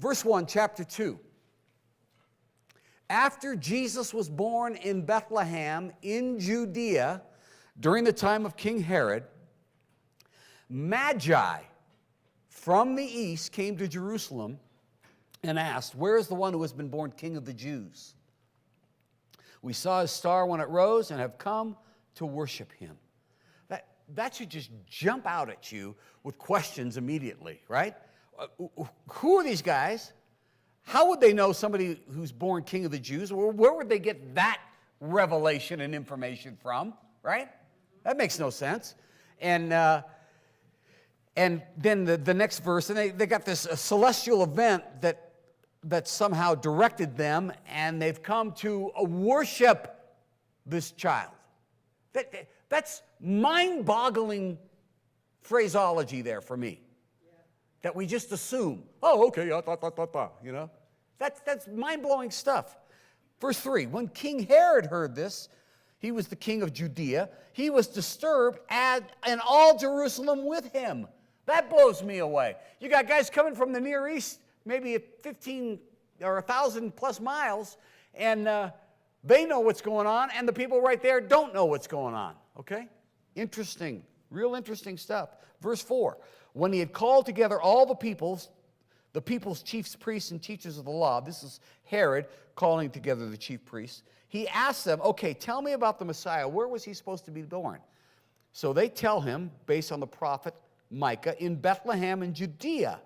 Verse 1, chapter 2. After Jesus was born in Bethlehem in Judea during the time of King Herod, Magi from the east came to Jerusalem and asked, "Where is the one who has been born King of the Jews? We saw his star when it rose and have come to worship him." That should just jump out at you with questions immediately, right? Who are these guys? How would they know somebody who's born King of the Jews? Where would they get that revelation and information from, right? That makes no sense. And then the next verse, and they got this celestial event that somehow directed them, and they've come to worship this child. That's mind-boggling phraseology there for me. Yeah. That we just assume, oh, okay, you know. That's mind-blowing stuff. Verse 3, when King Herod heard this, he was the king of Judea, he was disturbed, and all Jerusalem with him. That blows me away. You got guys coming from the Near East, maybe 15 or 1,000 plus miles, and they know what's going on, and the people right there don't know what's going on, okay? Interesting, real interesting stuff. Verse 4, when he had called together all the people's chief priests and teachers of the law, this is Herod calling together the chief priests, he asked them, okay, tell me about the Messiah. Where was he supposed to be born? So they tell him, based on the prophet Micah, in Bethlehem in Judea.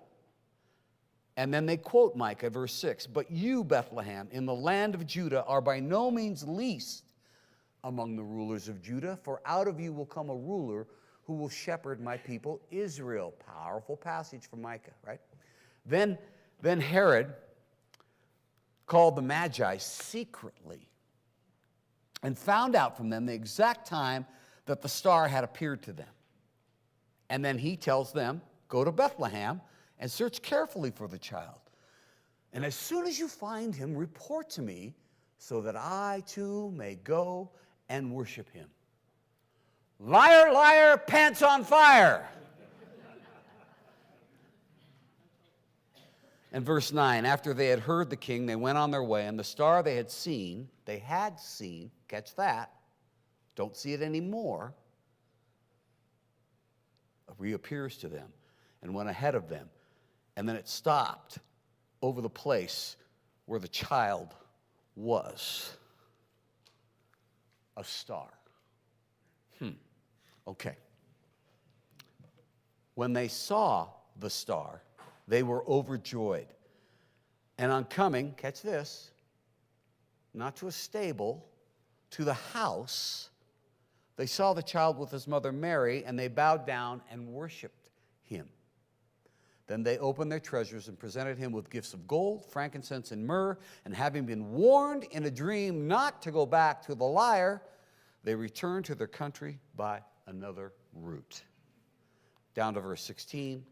And then they quote Micah, verse 6, but you, Bethlehem, in the land of Judah, are by no means least among the rulers of Judah, for out of you will come a ruler who will shepherd my people Israel. Powerful passage from Micah, right? Then Herod called the Magi secretly and found out from them the exact time that the star had appeared to them. And then he tells them, go to Bethlehem and search carefully for the child. And as soon as you find him, report to me so that I too may go and worship him. Liar, liar, pants on fire. And verse 9, after they had heard the king, they went on their way, and the star they had seen, catch that, don't see it anymore, reappears to them and went ahead of them. And then it stopped over the place where the child was. A star. Okay. When they saw the star, they were overjoyed. And on coming, catch this, not to a stable, to the house, they saw the child with his mother Mary, and they bowed down and worshiped him. Then they opened their treasures and presented him with gifts of gold, frankincense, and myrrh. And having been warned in a dream not to go back to the lyre, they returned to their country by another route. Down to verse 16.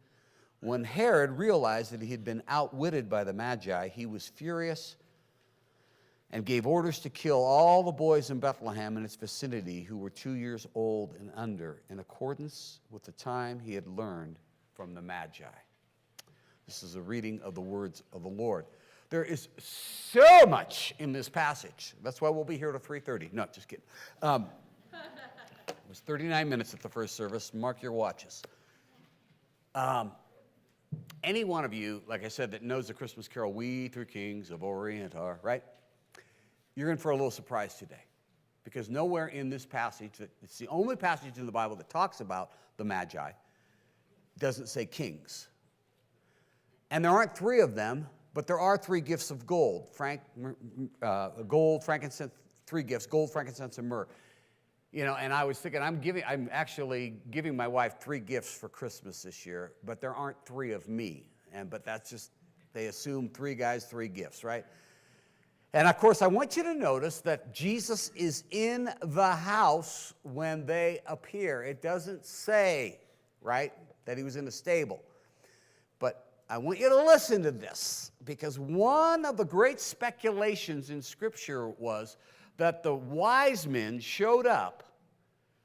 When Herod realized that he had been outwitted by the Magi, he was furious and gave orders to kill all the boys in Bethlehem and its vicinity who were 2 years old and under, in accordance with the time he had learned from the Magi. This is a reading of the words of the Lord. There is so much in this passage. That's why we'll be here till 3:30. No, just kidding. It was 39 minutes at the first service. Mark your watches. Any one of you, like I said, that knows the Christmas carol, We Three Kings of Orient are, right? You're in for a little surprise today. Because nowhere in this passage, it's the only passage in the Bible that talks about the Magi, doesn't say kings. And there aren't three of them, but there are three gifts of gold. Gold, frankincense, three gifts, gold, frankincense, and myrrh. You know, and I was thinking, I'm actually giving my wife 3 gifts for Christmas this year, but there aren't 3 of me. But that's just, they assume 3 guys, 3 gifts, right? And of course, I want you to notice that Jesus is in the house when they appear. It doesn't say, right, that he was in a stable. But I want you to listen to this, because one of the great speculations in Scripture was that the wise men showed up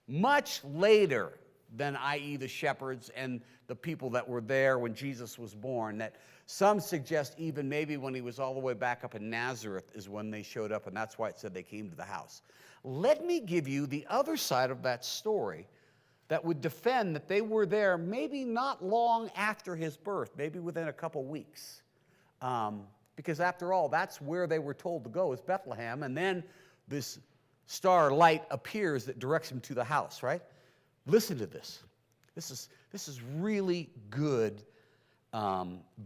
much later than, i.e., the shepherds and the people that were there when Jesus was born. That Some suggest even maybe when he was all the way back up in Nazareth is when they showed up, and that's why it said they came to the house. Let me give you the other side of that story that would defend that they were there maybe not long after his birth, maybe within a couple weeks. Because after all, that's where they were told to go, is Bethlehem, and then this star light appears that directs him to the house, right? Listen to this. This is really good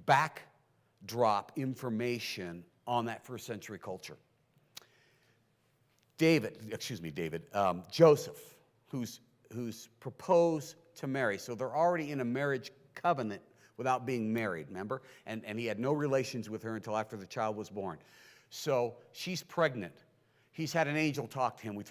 backdrop information on that first century culture. Joseph, who's proposed to Mary. So they're already in a marriage covenant without being married, remember? And he had no relations with her until after the child was born. So she's pregnant. He's had an angel talk to him.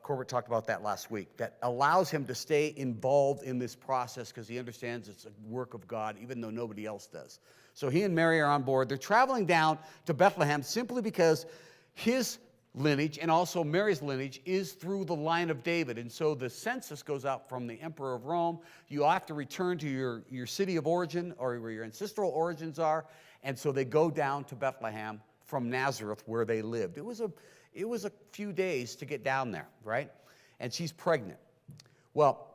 Corbett talked about that last week. That allows him to stay involved in this process because he understands it's a work of God, even though nobody else does. So he and Mary are on board. They're traveling down to Bethlehem simply because his lineage and also Mary's lineage is through the line of David. And so the census goes out from the emperor of Rome. You have to return to your city of origin or where your ancestral origins are. And so they go down to Bethlehem from Nazareth where they lived. It was a few days to get down there, right? And she's pregnant. Well,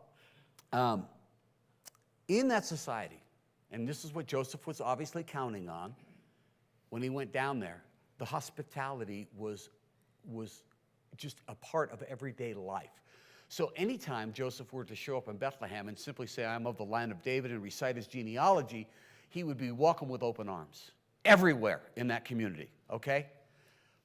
in that society, and this is what Joseph was obviously counting on when he went down there, the hospitality was just a part of everyday life. So anytime Joseph were to show up in Bethlehem and simply say, I'm of the line of David, and recite his genealogy, he would be welcomed with open arms everywhere in that community, okay?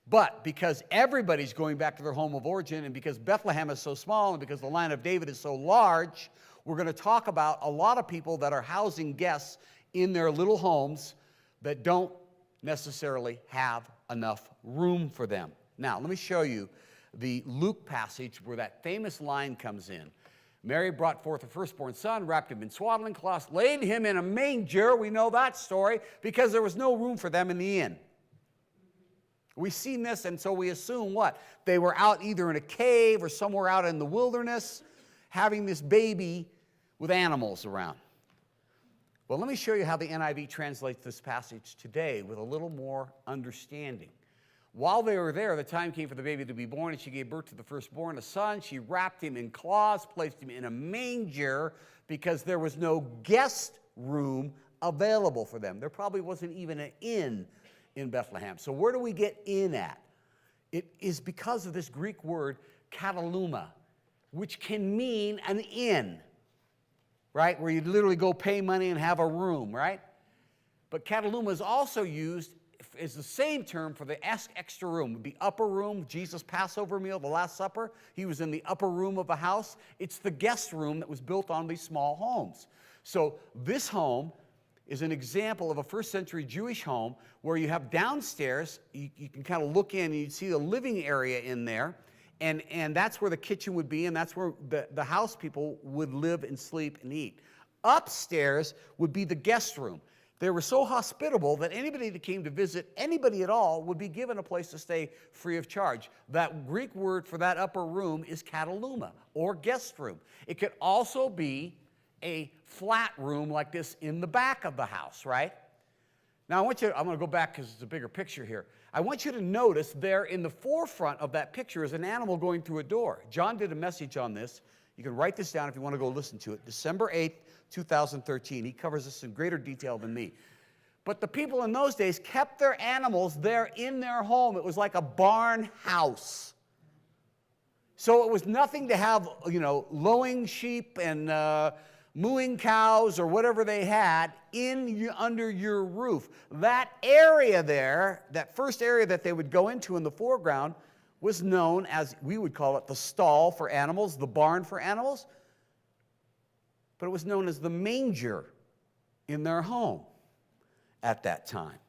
But because everybody's going back to their home of origin, and because Bethlehem is so small, and because the line of David is so large, we're going to talk about a lot of people that are housing guests in their little homes that don't necessarily have enough room for them. Now, let me show you the Luke passage where that famous line comes in. Mary brought forth her firstborn son, wrapped him in swaddling cloths, laid him in a manger. We know that story because there was no room for them in the inn. We've seen this, and so we assume what? They were out either in a cave or somewhere out in the wilderness having this baby with animals around. Well, let me show you how the NIV translates this passage today with a little more understanding. While they were there, the time came for the baby to be born, and she gave birth to the firstborn, a son. She wrapped him in cloths, placed him in a manger because there was no guest room available for them. There probably wasn't even an inn in Bethlehem. So where do we get in at? It is because of this Greek word kataluma, which can mean an inn, right? Where you literally go pay money and have a room, right? But kataluma is also used as the same term for the extra room, the upper room. Jesus' Passover meal, the Last Supper, he was in the upper room of a house. It's the guest room that was built on these small homes. So this home is an example of a first century Jewish home where you have downstairs, you can kind of look in and you see the living area in there, and that's where the kitchen would be, and that's where the house people would live and sleep and eat. Upstairs would be the guest room. They were so hospitable that anybody that came to visit, anybody at all, would be given a place to stay free of charge. That Greek word for that upper room is kataluma, or guest room. It could also be a flat room like this in the back of the house, right? Now, I'm going to go back because it's a bigger picture here. I want you to notice there in the forefront of that picture is an animal going through a door. John did a message on this. You can write this down if you want to go listen to it. December 8th, 2013. He covers this in greater detail than me. But the people in those days kept their animals there in their home. It was like a barn house. So it was nothing to have, lowing sheep and mooing cows or whatever they had under your roof. That area there, that first area that they would go into in the foreground, was known as, we would call it the stall for animals, the barn for animals. But it was known as the manger in their home at that time.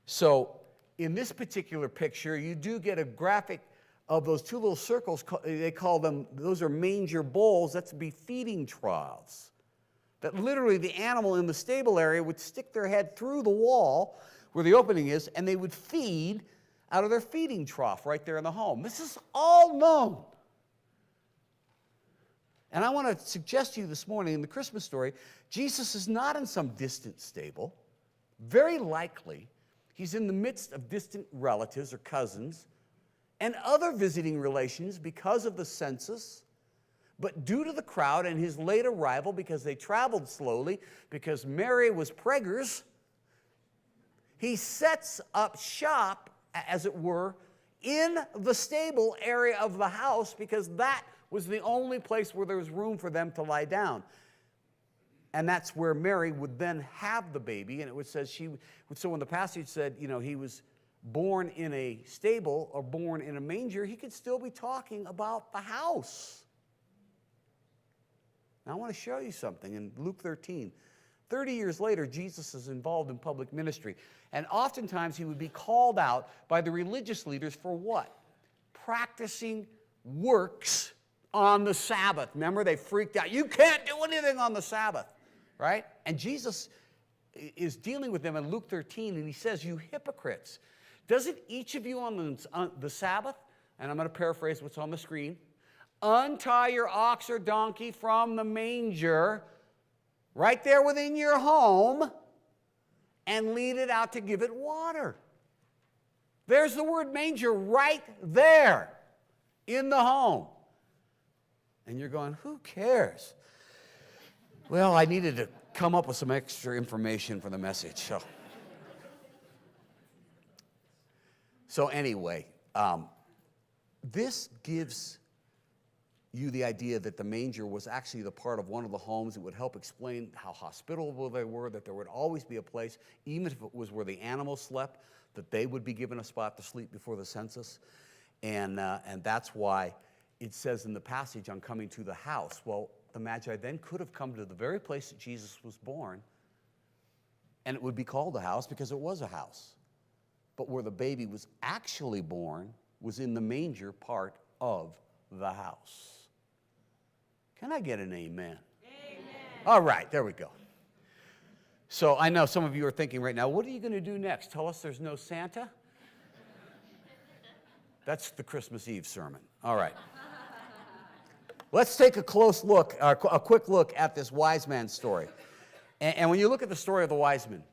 So in this particular picture, you do get a graphic of those two little circles. They call them, those are manger bowls. That's to be feeding troughs. That literally the animal in the stable area would stick their head through the wall where the opening is, and they would feed out of their feeding trough right there in the home. This is all known. And I want to suggest to you this morning in the Christmas story, Jesus is not in some distant stable. Very likely, he's in the midst of distant relatives or cousins and other visiting relations because of the census. But due to the crowd and his late arrival, because they traveled slowly, because Mary was preggers, he sets up shop, as it were, in the stable area of the house, because that was the only place where there was room for them to lie down. And that's where Mary would then have the baby. And it would say so when the passage said, he was born in a stable or born in a manger, he could still be talking about the house. Now, I want to show you something in Luke 13. 30 years later, Jesus is involved in public ministry. And oftentimes he would be called out by the religious leaders for what? Practicing works on the Sabbath. Remember, they freaked out. You can't do anything on the Sabbath, right? And Jesus is dealing with them in Luke 13, and he says, you hypocrites, doesn't each of you on the Sabbath, and I'm going to paraphrase what's on the screen, untie your ox or donkey from the manger right there within your home and lead it out to give it water? There's the word manger right there in the home. And you're going, who cares? Well, I needed to come up with some extra information for the message. So anyway, this gives you the idea that the manger was actually the part of one of the homes. It would help explain how hospitable they were, that there would always be a place, even if it was where the animals slept, that they would be given a spot to sleep before the census. And that's why it says in the passage on coming to the house. Well, the Magi then could have come to the very place that Jesus was born, and it would be called a house because it was a house. But where the baby was actually born was in the manger part of the house. Can I get an amen? Amen. All right, there we go. So I know some of you are thinking right now, what are you going to do next? Tell us there's no Santa? That's the Christmas Eve sermon. All right. Let's take a quick look at this wise man story. And when you look at the story of the wise men,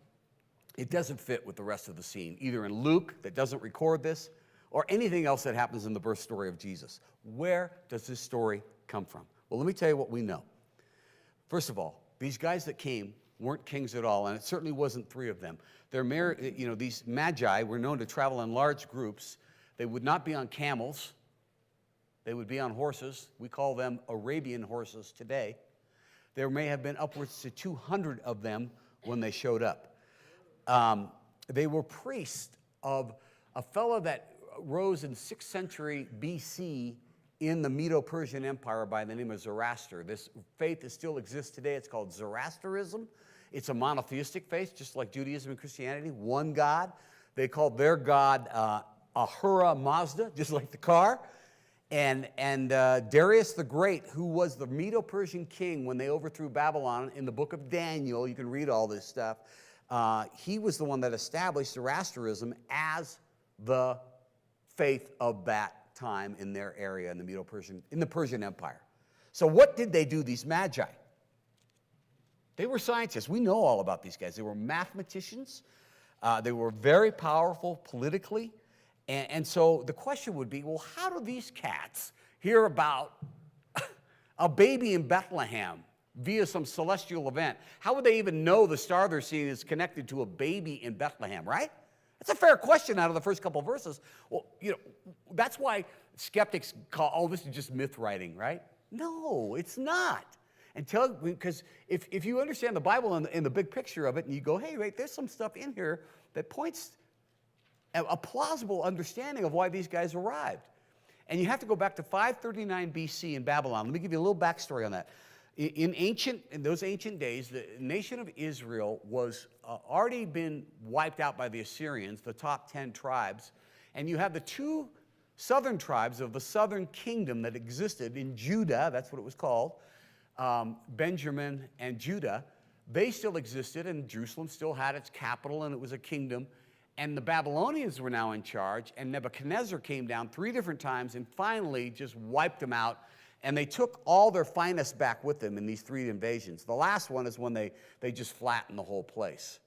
it doesn't fit with the rest of the scene, either in Luke, that doesn't record this, or anything else that happens in the birth story of Jesus. Where does this story come from? Well, let me tell you what we know. First of all, these guys that came weren't kings at all, and it certainly wasn't three of them. These magi were known to travel in large groups. They would not be on camels. They would be on horses. We call them Arabian horses today. There may have been upwards to 200 of them when they showed up. They were priests of a fellow that rose in 6th century BC in the Medo-Persian Empire by the name of Zoroaster. This faith that still exists today, it's called Zoroasterism. It's a monotheistic faith, just like Judaism and Christianity, one God. They called their God Ahura Mazda, just like the car. And Darius the Great, who was the Medo-Persian king when they overthrew Babylon, in the book of Daniel, you can read all this stuff, he was the one that established Zoroasterism as the faith of that time in their area in the Persian Empire. So what did they do, these magi? They were scientists. We know all about these guys. They were mathematicians. They were very powerful politically. And so the question would be, well, how do these cats hear about a baby in Bethlehem via some celestial event? How would they even know the star they're seeing is connected to a baby in Bethlehem, right? That's a fair question out of the first couple of verses. Well, that's why skeptics call, this is just myth writing, right? No, it's not. Because if you understand the Bible in the big picture of it, and you go, hey, wait, there's some stuff in here that points a plausible understanding of why these guys arrived. And you have to go back to 539 BC in Babylon. Let me give you a little backstory on that. In those ancient days, the nation of Israel was already been wiped out by the Assyrians, the top 10 tribes. And you have the two southern tribes of the southern kingdom that existed in Judah, that's what it was called, Benjamin and Judah. They still existed, and Jerusalem still had its capital, and it was a kingdom. And the Babylonians were now in charge, and Nebuchadnezzar came down 3 different times and finally just wiped them out. And they took all their finest back with them in these 3 invasions. The last one is when they just flattened the whole place.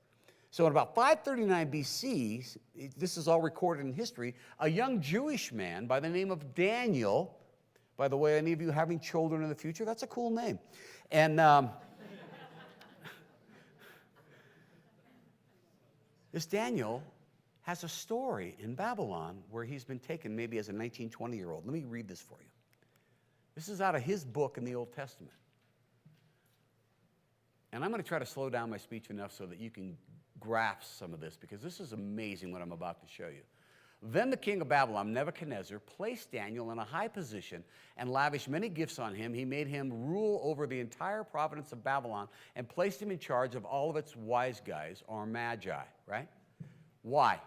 So in about 539 BC, this is all recorded in history, a young Jewish man by the name of Daniel, by the way, any of you having children in the future, that's a cool name. And this Daniel has a story in Babylon where he's been taken maybe as a 19, 20-year-old. Let me read this for you. This is out of his book in the Old Testament. And I'm going to try to slow down my speech enough so that you can grasp some of this, because this is amazing what I'm about to show you. Then the king of Babylon, Nebuchadnezzar, placed Daniel in a high position and lavished many gifts on him. He made him rule over the entire province of Babylon and placed him in charge of all of its wise guys, or magi, right? Why?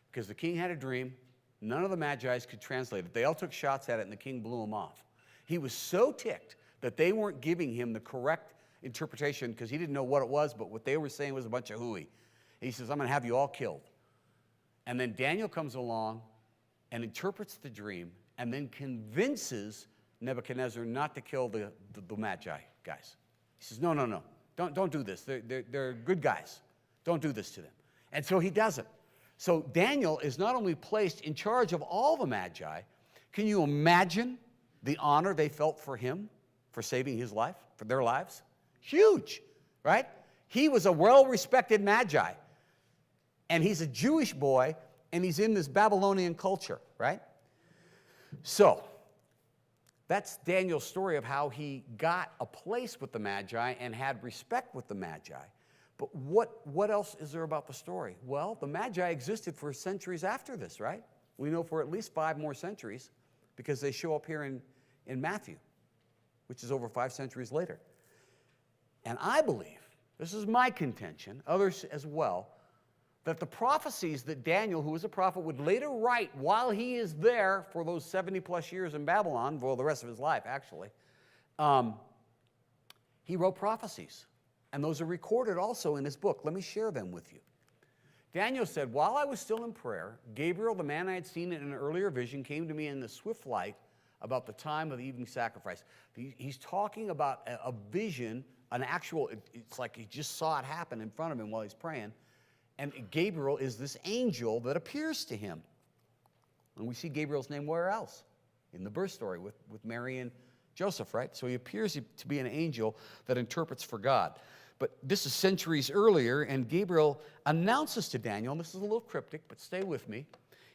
Because the king had a dream. None of the magi's could translate it. They all took shots at it, and the king blew them off. He was so ticked that they weren't giving him the correct interpretation, because he didn't know what it was, but what they were saying was a bunch of hooey. He says, I'm going to have you all killed. And then Daniel comes along and interprets the dream and then convinces Nebuchadnezzar not to kill the magi guys. He says, no, don't do this. They're good guys. Don't do this to them. And so he doesn't. So Daniel is not only placed in charge of all the magi, can you imagine the honor they felt for him, for saving his life, for their lives? Huge, right? He was a well-respected magi. And he's a Jewish boy, and he's in this Babylonian culture, right? So that's Daniel's story of how he got a place with the magi and had respect with the magi. But what else is there about the story? Well, the magi existed for centuries after this, right? We know for at least 5 more centuries, because they show up here in Matthew, which is over 5 centuries later. And I believe, this is my contention, others as well, that the prophecies that Daniel, who was a prophet, would later write while he is there for those 70-plus years in Babylon, well, the rest of his life, actually, he wrote prophecies. And those are recorded also in his book. Let me share them with you. Daniel said, while I was still in prayer, Gabriel, the man I had seen in an earlier vision, came to me in the swift light about the time of the evening sacrifice. He's talking about a vision, an actual, it's like he just saw it happen in front of him while he's praying. And Gabriel is this angel that appears to him. And we see Gabriel's name where else? In the birth story with Mary and Joseph, right? So he appears to be an angel that interprets for God. But this is centuries earlier, and Gabriel announces to Daniel, and this is a little cryptic, but stay with me.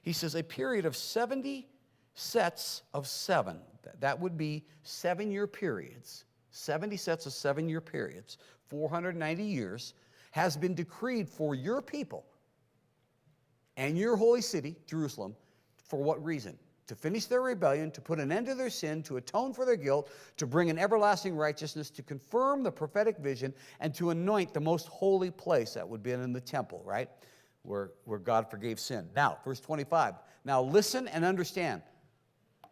He says, a period of 70 sets of 7. That would be 7-year periods. 70 sets of 7-year periods, 490 years, has been decreed for your people and your holy city, Jerusalem, for what reason? To finish their rebellion, to put an end to their sin, to atone for their guilt, to bring an everlasting righteousness, to confirm the prophetic vision, and to anoint the most holy place. That would be in the temple, right? Where God forgave sin. Now, verse 25. Now listen and understand.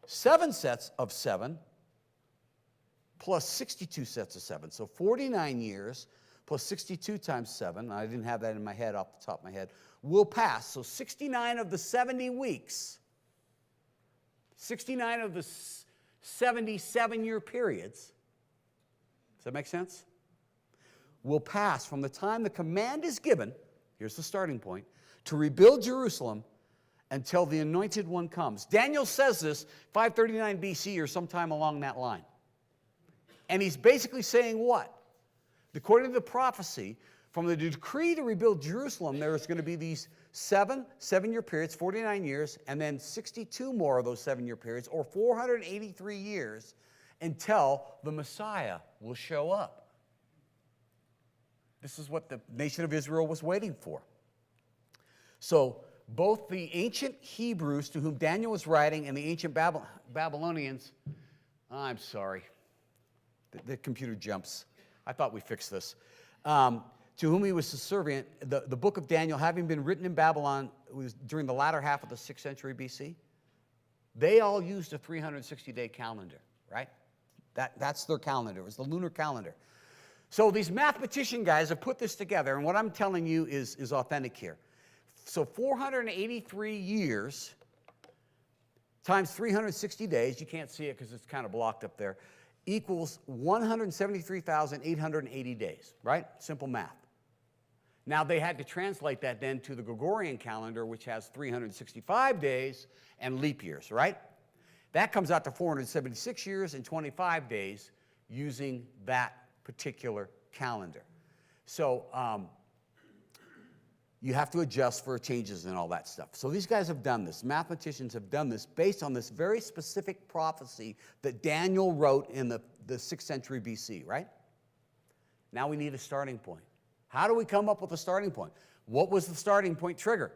7 sets of 7 plus 62 sets of 7. So 49 years plus 62 times 7. I didn't have that in my head off the top of my head. Will pass. So 69 of the 70 weeks. 69 of the 77-year periods, does that make sense? Will pass from the time the command is given, here's the starting point, to rebuild Jerusalem until the anointed one comes. Daniel says this 539 BC or sometime along that line. And he's basically saying what? According to the prophecy, from the decree to rebuild Jerusalem, there's going to be these 7-year periods, 49 years, and then 62 more of those 7-year periods, or 483 years, until the Messiah will show up. This is what the nation of Israel was waiting for. So both the ancient Hebrews to whom Daniel was writing and the ancient Babylonians, I'm sorry, the computer jumps. I thought we fixed this. To whom he was subservient, the book of Daniel, having been written in Babylon, was during the latter half of the 6th century BC, they all used a 360-day calendar, right? That's their calendar. It was the lunar calendar. So these mathematician guys have put this together, and what I'm telling you is authentic here. So 483 years times 360 days, you can't see it because it's kind of blocked up there, equals 173,880 days, right? Simple math. Now, they had to translate that then to the Gregorian calendar, which has 365 days and leap years, right? That comes out to 476 years and 25 days using that particular calendar. So you have to adjust for changes and all that stuff. So these guys have done this. Mathematicians have done this based on this very specific prophecy that Daniel wrote in the 6th century BC, right? Now we need a starting point. How do we come up with a starting point? What was the starting point trigger?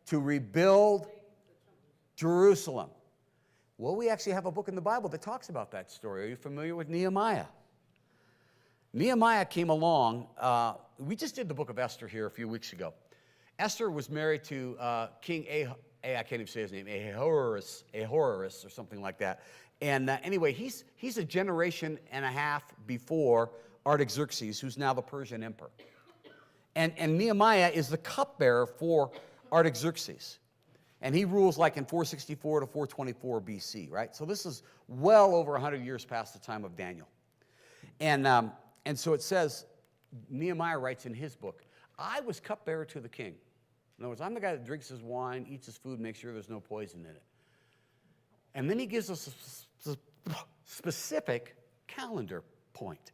To rebuild Jerusalem. Well, we actually have a book in the Bible that talks about that story. Are you familiar with Nehemiah? Nehemiah came along. We just did the book of Esther here a few weeks ago. Esther was married to King I can't even say his name, Ahasuerus or something like that. And anyway, he's a generation and a half before Artaxerxes, who's now the Persian emperor. And Nehemiah is the cupbearer for Artaxerxes. And he rules like in 464 to 424 BC, right? So this is well over 100 years past the time of Daniel. And so it says, Nehemiah writes in his book, I was cupbearer to the king. In other words, I'm the guy that drinks his wine, eats his food, makes sure there's no poison in it. And then he gives us a specific calendar point.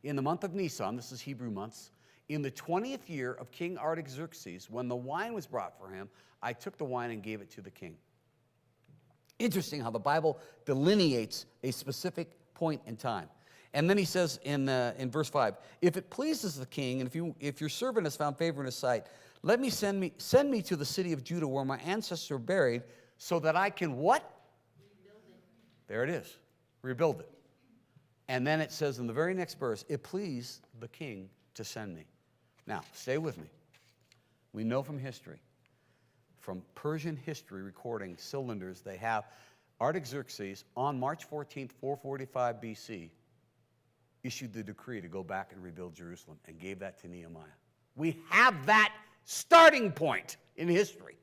In the month of Nisan, this is Hebrew months, in the 20th year of King Artaxerxes, when the wine was brought for him, I took the wine and gave it to the king. Interesting how the Bible delineates a specific point in time. And then he says in verse 5, if it pleases the king, and if your servant has found favor in his sight, let me send me to the city of Judah where my ancestors are buried, so that I can what? Rebuild it. There it is. Rebuild it. And then it says in the very next verse, it pleased the king to send me. Now, stay with me. We know from history, from Persian history recording cylinders, they have Artaxerxes on March 14th, 445 BC, issued the decree to go back and rebuild Jerusalem and gave that to Nehemiah. We have that starting point in history.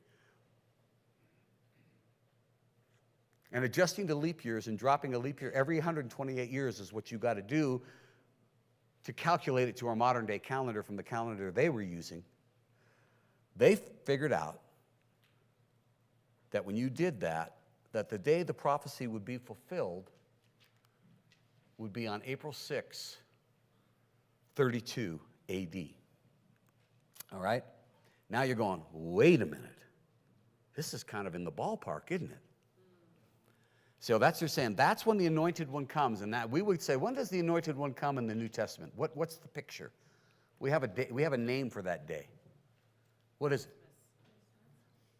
And adjusting to leap years and dropping a leap year every 128 years is what you got to do to calculate it to our modern day calendar from the calendar they were using. They figured out that when you did that the day the prophecy would be fulfilled would be on April 6, 32 AD. All right? Now you're going, wait a minute. This is kind of in the ballpark, isn't it? So that's what you're saying. That's when the anointed one comes. And that we would say, when does the anointed one come in the New Testament? What's the picture? We have a name for that day. What is it?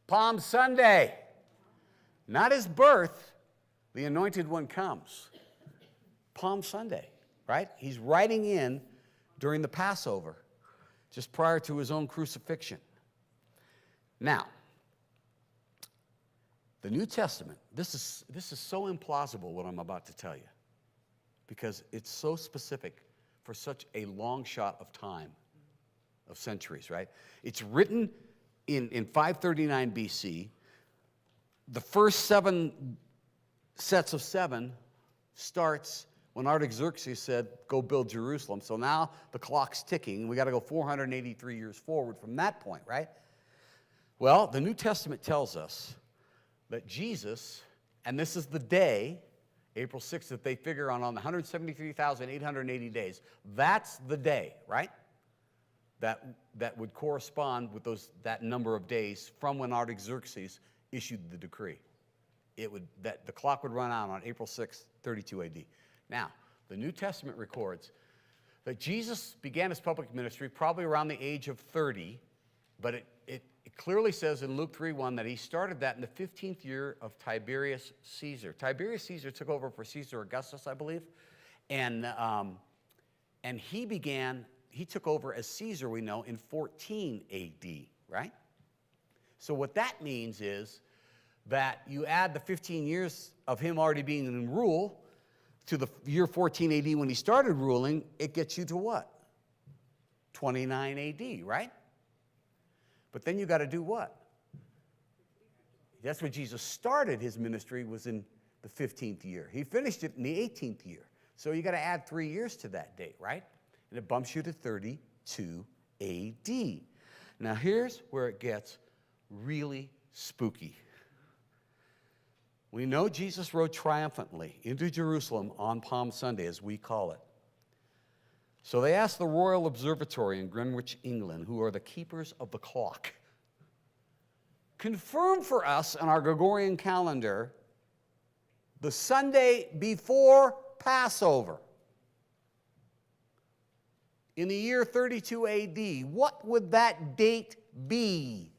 Palm Sunday. Not his birth. The anointed one comes. Palm Sunday, right? He's riding in during the Passover, just prior to his own crucifixion. Now, the New Testament, this is so implausible what I'm about to tell you, because it's so specific for such a long shot of time, of centuries, right? It's written in 539 BC. The first 7 sets of 7 starts when Artaxerxes said, go build Jerusalem. So now the clock's ticking. We got to go 483 years forward from that point, right? Well, the New Testament tells us that Jesus, and this is the day, April 6th, that they figure on the 173,880 days. That's the day, right? That would correspond with that number of days from when Artaxerxes issued the decree. The clock would run out on April 6th, 32 AD. Now, the New Testament records that Jesus began his public ministry probably around the age of 30, but it clearly says in Luke 3:1 that he started that in the 15th year of Tiberius Caesar. Tiberius Caesar took over for Caesar Augustus, I believe, and he took over as Caesar, we know, in 14 AD, right? So what that means is that you add the 15 years of him already being in rule to the year 14 AD when he started ruling, it gets you to what? 29 AD, right? But then you got to do what? That's when Jesus started his ministry, was in the 15th year. He finished it in the 18th year. So you got to add 3 years to that date, right? And it bumps you to 32 AD. Now here's where it gets really spooky. We know Jesus rode triumphantly into Jerusalem on Palm Sunday, as we call it. So they asked the Royal Observatory in Greenwich, England, who are the keepers of the clock, confirm for us in our Gregorian calendar the Sunday before Passover. In the year 32 AD, what would that date be?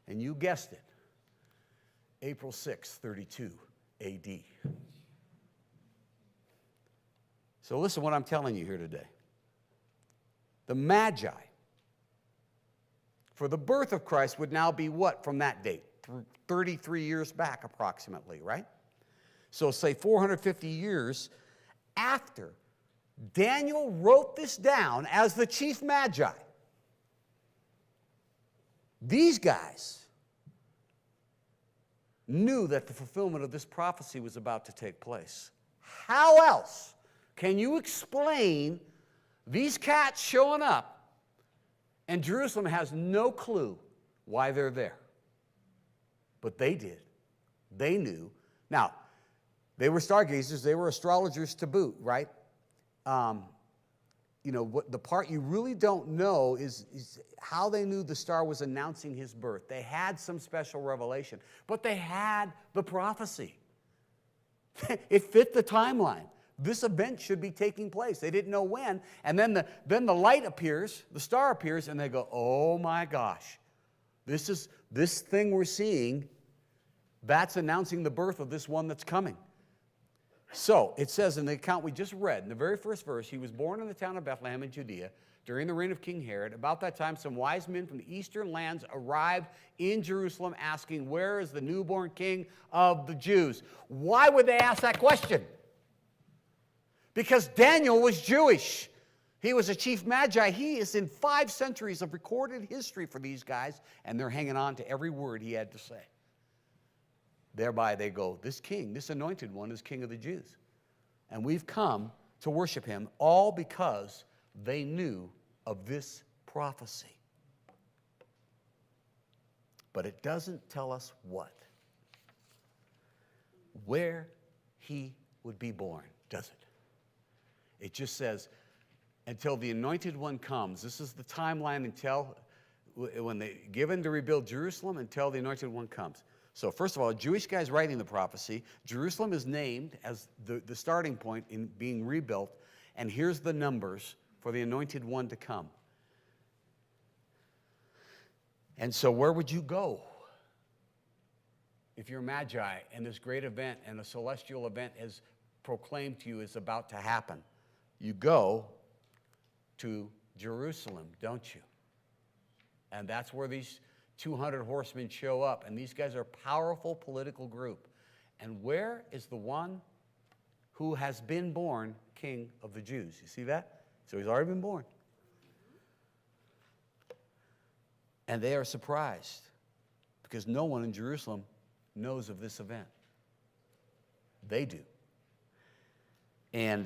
And you guessed it, April 6, 32 AD. So listen to what I'm telling you here today. The Magi for the birth of Christ would now be what from that date? 33 years back approximately, right? So say 450 years after Daniel wrote this down as the chief Magi. These guys knew that the fulfillment of this prophecy was about to take place. How else can you explain these cats showing up and Jerusalem has no clue why they're there? But they did. They knew. Now, they were stargazers. They were astrologers to boot, right? What the part you really don't know is how they knew the star was announcing his birth. They had some special revelation, but they had the prophecy. It fit the timeline. This event should be taking place. They didn't know when, and then the light appears, the star appears, and they go, "Oh my gosh, this thing we're seeing. That's announcing the birth of this one that's coming." So it says in the account we just read, in the very first verse, he was born in the town of Bethlehem in Judea during the reign of King Herod. About that time, some wise men from the eastern lands arrived in Jerusalem asking, "Where is the newborn king of the Jews?" Why would they ask that question? Because Daniel was Jewish. He was a chief magi. He is in 5 centuries of recorded history for these guys, and they're hanging on to every word he had to say. Thereby they go, this king, this anointed one is king of the Jews. And we've come to worship him all because they knew of this prophecy. But it doesn't tell us what. Where he would be born, does it? It just says, until the anointed one comes. This is the timeline until when they given to rebuild Jerusalem until the anointed one comes. So first of all, a Jewish guy's writing the prophecy. Jerusalem is named as the starting point in being rebuilt. And here's the numbers for the anointed one to come. And so where would you go if you're Magi and this great event and a celestial event is proclaimed to you is about to happen? You go to Jerusalem, don't you? And that's where these 200 horsemen show up, and these guys are a powerful political group. And where is the one who has been born king of the Jews? You see that? So he's already been born. And they are surprised because no one in Jerusalem knows of this event. They do. And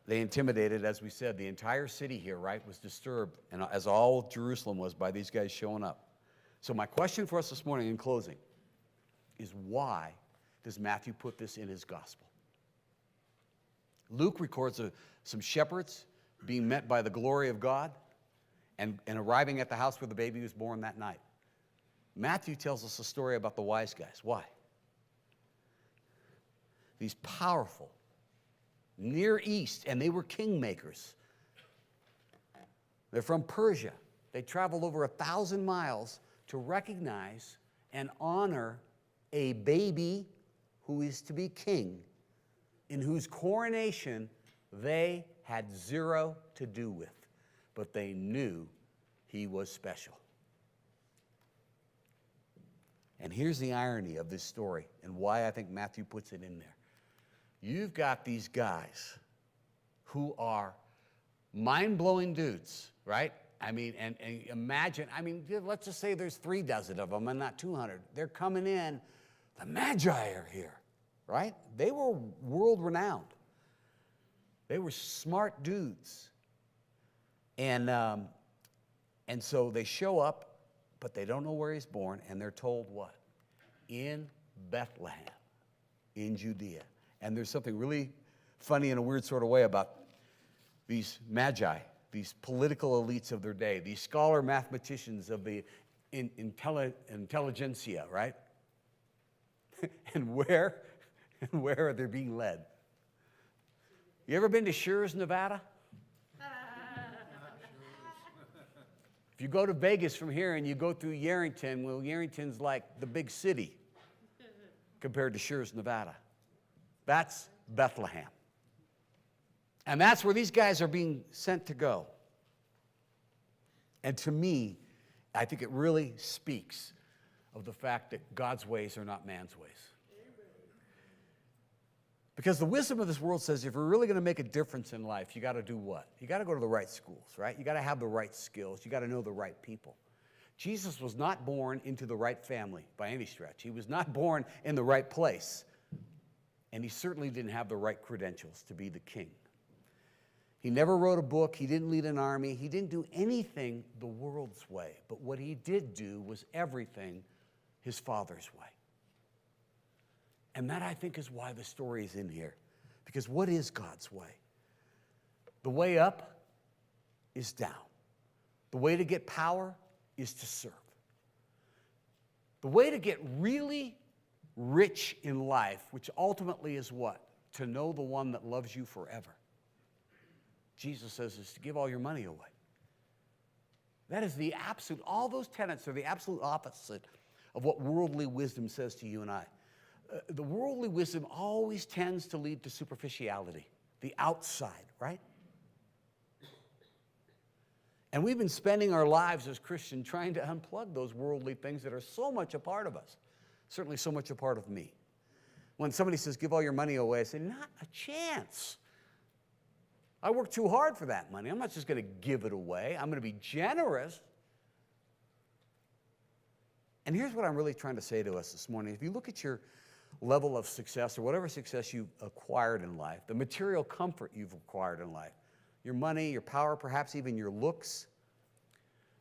they intimidated, as we said, the entire city here, right, was disturbed, and as all of Jerusalem was, by these guys showing up. So my question for us this morning in closing is, why does Matthew put this in his gospel? Luke records some shepherds being met by the glory of God and arriving at the house where the baby was born that night. Matthew tells us a story about the wise guys. Why? These powerful, Near East, and they were kingmakers. They're from Persia. They traveled over 1,000 miles to recognize and honor a baby who is to be king, in whose coronation they had zero to do with, but they knew he was special. And here's the irony of this story and why I think Matthew puts it in there. You've got these guys who are mind-blowing dudes, right? I mean, and imagine, let's just say there's 36 of them and not 200. They're coming in. The Magi are here, right? They were world-renowned. They were smart dudes. And so they show up, but they don't know where he's born, and they're told what? In Bethlehem, in Judea. And there's something really funny in a weird sort of way about these magi, these political elites of their day, these scholar mathematicians of the intelligentsia, right? and where are they being led? You ever been to Schurz, Nevada? If you go to Vegas from here and you go through Yerington, well, Yerington's like the big city compared to Schurz, Nevada. That's Bethlehem. And that's where these guys are being sent to go. And to me, I think it really speaks of the fact that God's ways are not man's ways. Because the wisdom of this world says if you're really going to make a difference in life, you got to do what? You got to go to the right schools, right? You got to have the right skills. You got to know the right people. Jesus was not born into the right family by any stretch. He was not born in the right place. And he certainly didn't have the right credentials to be the king. He never wrote a book. He didn't lead an army. He didn't do anything the world's way. But what he did do was everything his Father's way. And that, I think, is why the story is in here. Because what is God's way? The way up is down. The way to get power is to serve. The way to get really rich in life, which ultimately is what? To know the one that loves you forever. Jesus says is to give all your money away. That is the absolute, all those tenets are the absolute opposite of what worldly wisdom says to you and I. The worldly wisdom always tends to lead to superficiality, the outside, right? And we've been spending our lives as Christians trying to unplug those worldly things that are so much a part of us, certainly so much a part of me. When somebody says, give all your money away, I say, not a chance. I work too hard for that money. I'm not just going to give it away. I'm going to be generous. And here's what I'm really trying to say to us this morning. If you look at your level of success or whatever success you've acquired in life, the material comfort you've acquired in life, your money, your power, perhaps even your looks,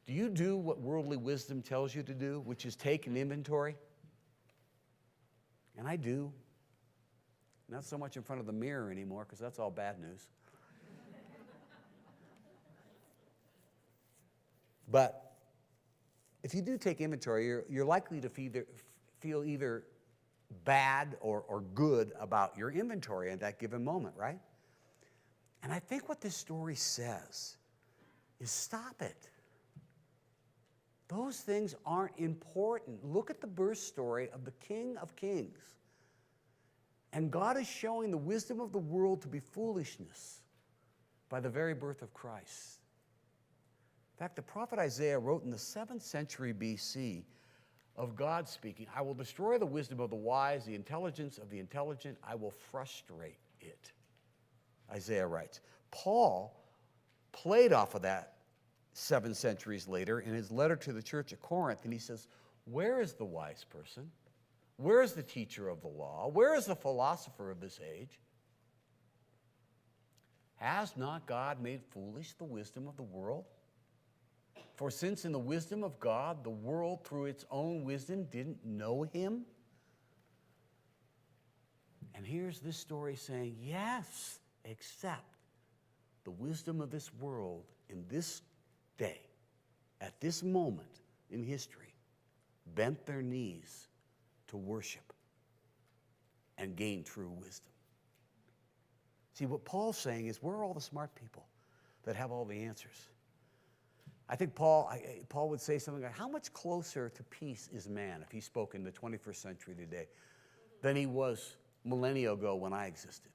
do you do what worldly wisdom tells you to do, which is take an inventory? And I do. Not so much in front of the mirror anymore, because that's all bad news. But if you do take inventory, you're likely to feel either bad or good about your inventory at that given moment, right? And I think what this story says is stop it. Those things aren't important. Look at the birth story of the King of Kings. And God is showing the wisdom of the world to be foolishness by the very birth of Christ. In fact, the prophet Isaiah wrote in the 7th century BC of God speaking, I will destroy the wisdom of the wise, the intelligence of the intelligent, I will frustrate it. Isaiah writes. Paul played off of that 7 centuries later in his letter to the church at Corinth, and he says, where is the wise person? Where is the teacher of the law? Where is the philosopher of this age? Has not God made foolish the wisdom of the world? For since in the wisdom of God, the world through its own wisdom didn't know him. And here's this story saying, yes, except the wisdom of this world in this day, at this moment in history, bent their knees to worship and gain true wisdom. See, what Paul's saying is, where are all the smart people that have all the answers? I think Paul would say something like, how much closer to peace is man, if he spoke in the 21st century today, than he was millennia ago when I existed?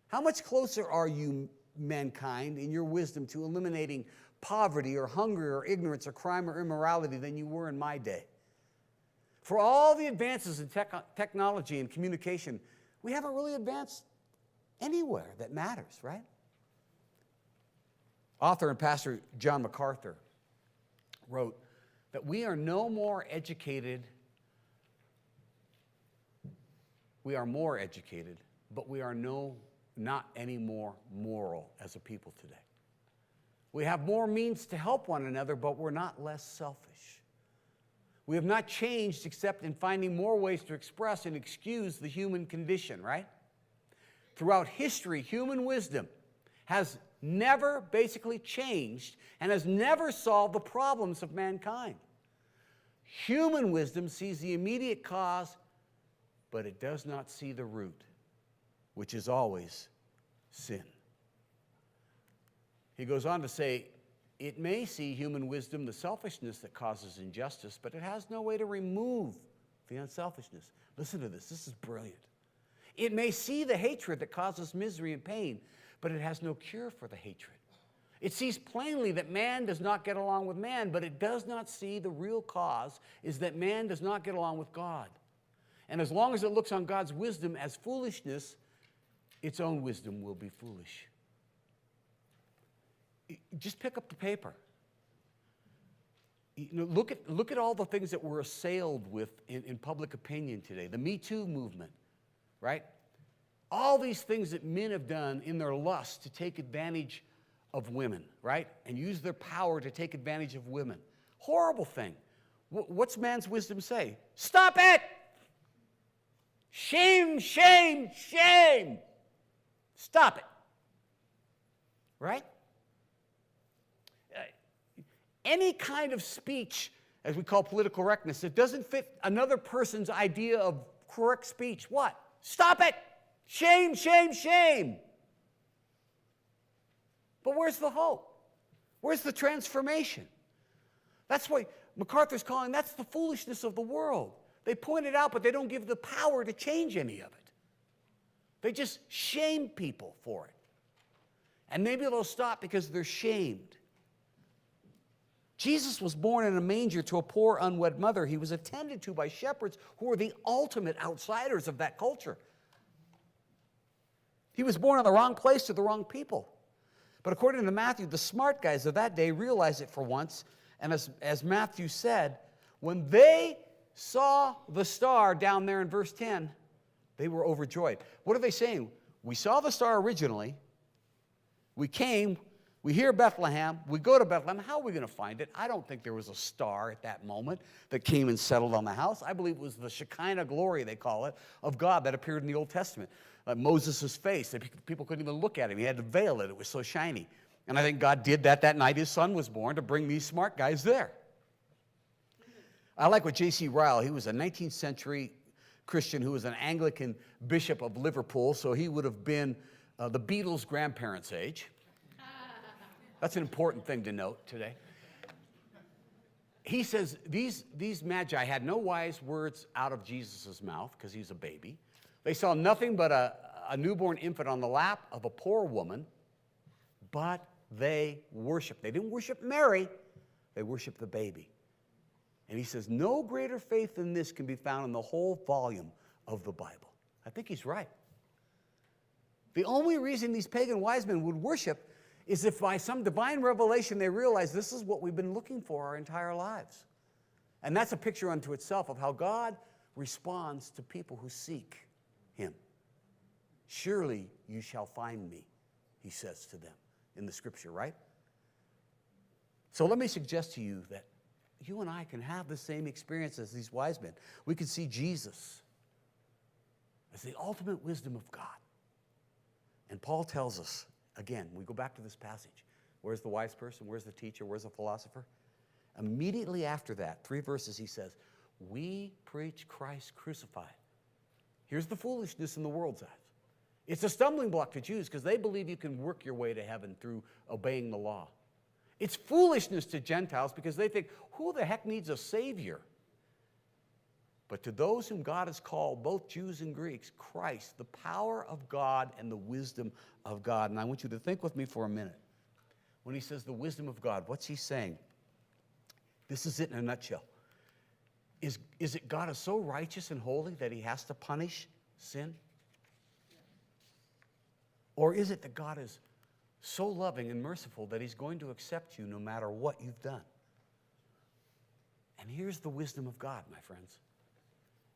How much closer are you, mankind, in your wisdom to eliminating poverty or hunger or ignorance or crime or immorality than you were in my day? For all the advances in technology and communication, we haven't really advanced anywhere that matters, right? Author and pastor John MacArthur wrote that we are no more educated, we are more educated, but we are not any more moral as a people today. We have more means to help one another, but we're not less selfish. We have not changed except in finding more ways to express and excuse the human condition, right? Throughout history, human wisdom has never basically changed and has never solved the problems of mankind. Human wisdom sees the immediate cause, but it does not see the root, which is always sin. He goes on to say, it may see human wisdom the selfishness that causes injustice, but it has no way to remove the unselfishness. Listen to this. This is brilliant. It may see the hatred that causes misery and pain, but it has no cure for the hatred. It sees plainly that man does not get along with man, but it does not see the real cause is that man does not get along with God. And as long as it looks on God's wisdom as foolishness, its own wisdom will be foolish. Just pick up the paper. Look at all the things that we're assailed with in public opinion today. The Me Too movement, right? All these things that men have done in their lust to take advantage of women, right? And use their power to take advantage of women. Horrible thing. What's man's wisdom say? Stop it! Shame, shame, shame! Stop it. Right? Any kind of speech, as we call political correctness, that doesn't fit another person's idea of correct speech, what? Stop it! Shame, shame, shame! But where's the hope? Where's the transformation? That's what MacArthur's calling, that's the foolishness of the world. They point it out, but they don't give the power to change any of it. They just shame people for it. And maybe they'll stop because they're shamed. Jesus was born in a manger to a poor, unwed mother. He was attended to by shepherds who were the ultimate outsiders of that culture. He was born in the wrong place to the wrong people. But according to Matthew, the smart guys of that day realized it for once. And as Matthew said, when they saw the star down there in verse 10, they were overjoyed. What are they saying? We saw the star originally. We came. We hear Bethlehem. We go to Bethlehem. How are we going to find it? I don't think there was a star at that moment that came and settled on the house. I believe it was the Shekinah glory, they call it, of God that appeared in the Old Testament. Moses' face, people couldn't even look at him. He had to veil it. It was so shiny. And I think God did that night his son was born to bring these smart guys there. I like what J.C. Ryle, he was a 19th century Christian who was an Anglican bishop of Liverpool, so he would have been the Beatles' grandparents' age. That's an important thing to note today. He says, these magi had no wise words out of Jesus' mouth because he's a baby. They saw nothing but a newborn infant on the lap of a poor woman, but they worshiped. They didn't worship Mary, they worshiped the baby. And he says, no greater faith than this can be found in the whole volume of the Bible. I think he's right. The only reason these pagan wise men would worship is if by some divine revelation they realize this is what we've been looking for our entire lives. And that's a picture unto itself of how God responds to people who seek him. Surely you shall find me, he says to them in the scripture, right? So let me suggest to you that you and I can have the same experience as these wise men. We can see Jesus as the ultimate wisdom of God. And Paul tells us, again, we go back to this passage. Where's the wise person? Where's the teacher? Where's the philosopher? Immediately after that, 3 verses, he says, we preach Christ crucified. Here's the foolishness in the world's eyes. It's a stumbling block to Jews because they believe you can work your way to heaven through obeying the law. It's foolishness to Gentiles because they think, who the heck needs a Savior? But to those whom God has called, both Jews and Greeks, Christ, the power of God and the wisdom of God. And I want you to think with me for a minute. When he says the wisdom of God, what's he saying? This is it in a nutshell. Is it God is so righteous and holy that he has to punish sin? Or is it that God is so loving and merciful that he's going to accept you no matter what you've done? And here's the wisdom of God, my friends.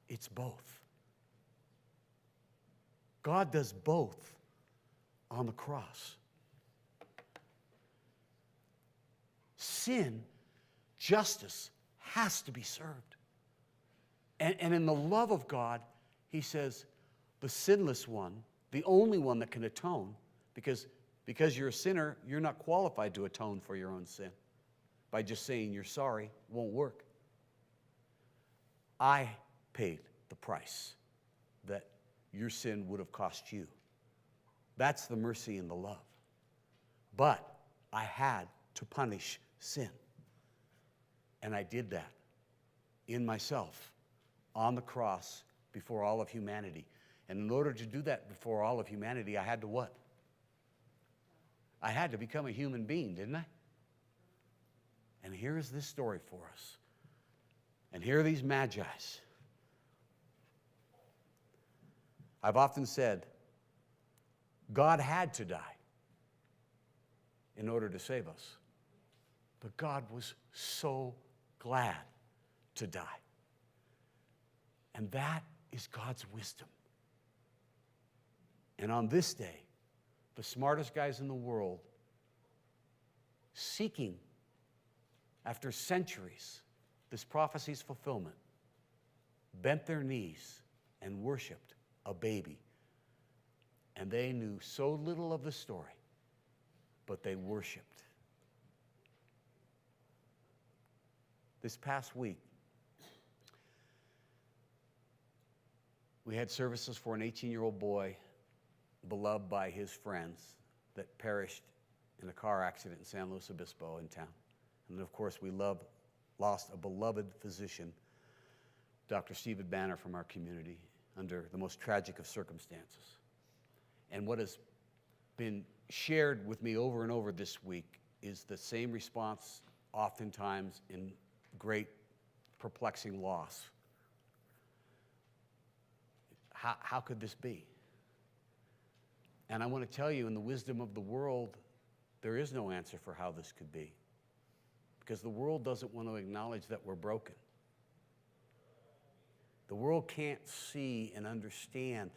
It's both. God does both on the cross. sin, justice has to be served. And in the love of God, he says, the sinless one, the only one that can atone, because you're a sinner, you're not qualified to atone for your own sin. By just saying you're sorry won't work. I paid the price that your sin would have cost you. That's the mercy and the love. But I had to punish sin. And I did that in myself on the cross before all of humanity. And in order to do that before all of humanity, I had to what? I had to become a human being, didn't I? And here is this story for us. And here are these magi's. I've often said, God had to die in order to save us. But God was so glad to die. And that is God's wisdom. And on this day, the smartest guys in the world, seeking after centuries this prophecy's fulfillment, bent their knees and worshiped a baby. And they knew so little of the story, but they worshiped. This past week, we had services for an 18-year-old boy beloved by his friends that perished in a car accident in San Luis Obispo in town. And of course, we lost a beloved physician, Dr. Stephen Banner, from our community under the most tragic of circumstances. And what has been shared with me over and over this week is the same response oftentimes in great perplexing loss. How could this be? And I want to tell you, in the wisdom of the world, there is no answer for how this could be. Because the world doesn't want to acknowledge that we're broken. The world can't see and understand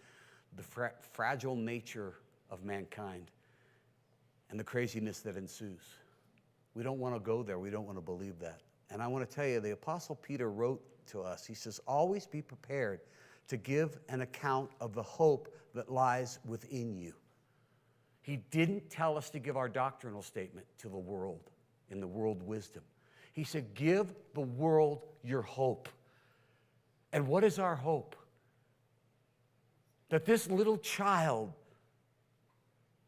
the fragile nature of mankind and the craziness that ensues. We don't want to go there. We don't want to believe that. And I want to tell you, the Apostle Peter wrote to us, he says, always be prepared to give an account of the hope that lies within you. He didn't tell us to give our doctrinal statement to the world, in the world wisdom. He said, give the world your hope. And what is our hope? That this little child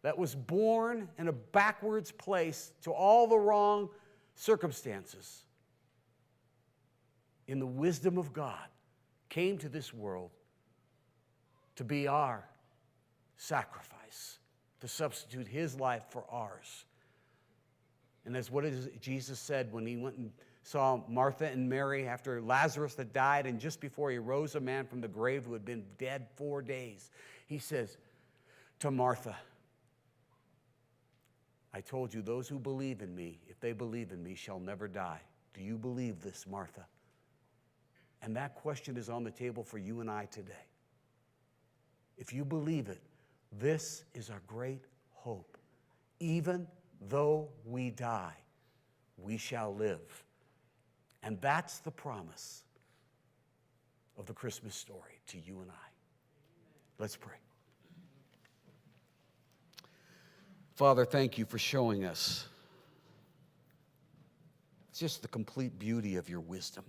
that was born in a backwards place to all the wrong circumstances, in the wisdom of God, came to this world to be our sacrifice, to substitute his life for ours. And that's what Jesus said when he went and saw Martha and Mary after Lazarus had died, and just before he rose a man from the grave who had been dead 4 days. He says to Martha, I told you, those who believe in me, if they believe in me, shall never die. Do you believe this, Martha? And that question is on the table for you and I today. If you believe it, this is our great hope. Even though we die, we shall live. And that's the promise of the Christmas story to you and I. Let's pray. Father, thank you for showing us just the complete beauty of your wisdom.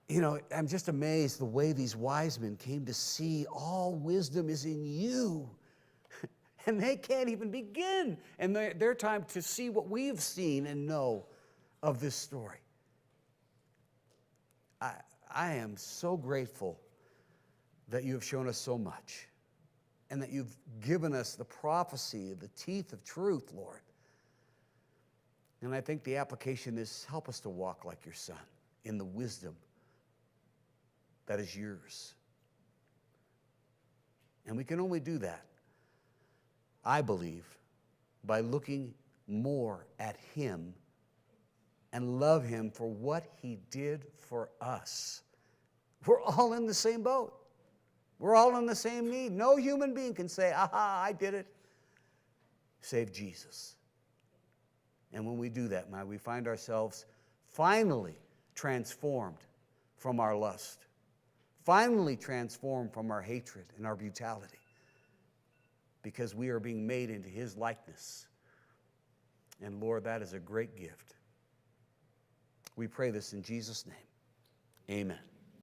You know, I'm just amazed the way these wise men came to see all wisdom is in you. And they can't even begin in their time to see what we've seen and know of this story. I am so grateful that you have shown us so much and that you've given us the prophecy, the teeth of truth, Lord. And I think the application is help us to walk like your Son in the wisdom that is yours. And we can only do that, I believe, by looking more at him and love him for what he did for us. We're all in the same boat. We're all in the same need. No human being can say, aha, I did it, save Jesus. And when we do that, we find ourselves finally transformed from our lust, finally transformed from our hatred and our brutality, because we are being made into his likeness. And Lord, that is a great gift. We pray this in Jesus' name. Amen.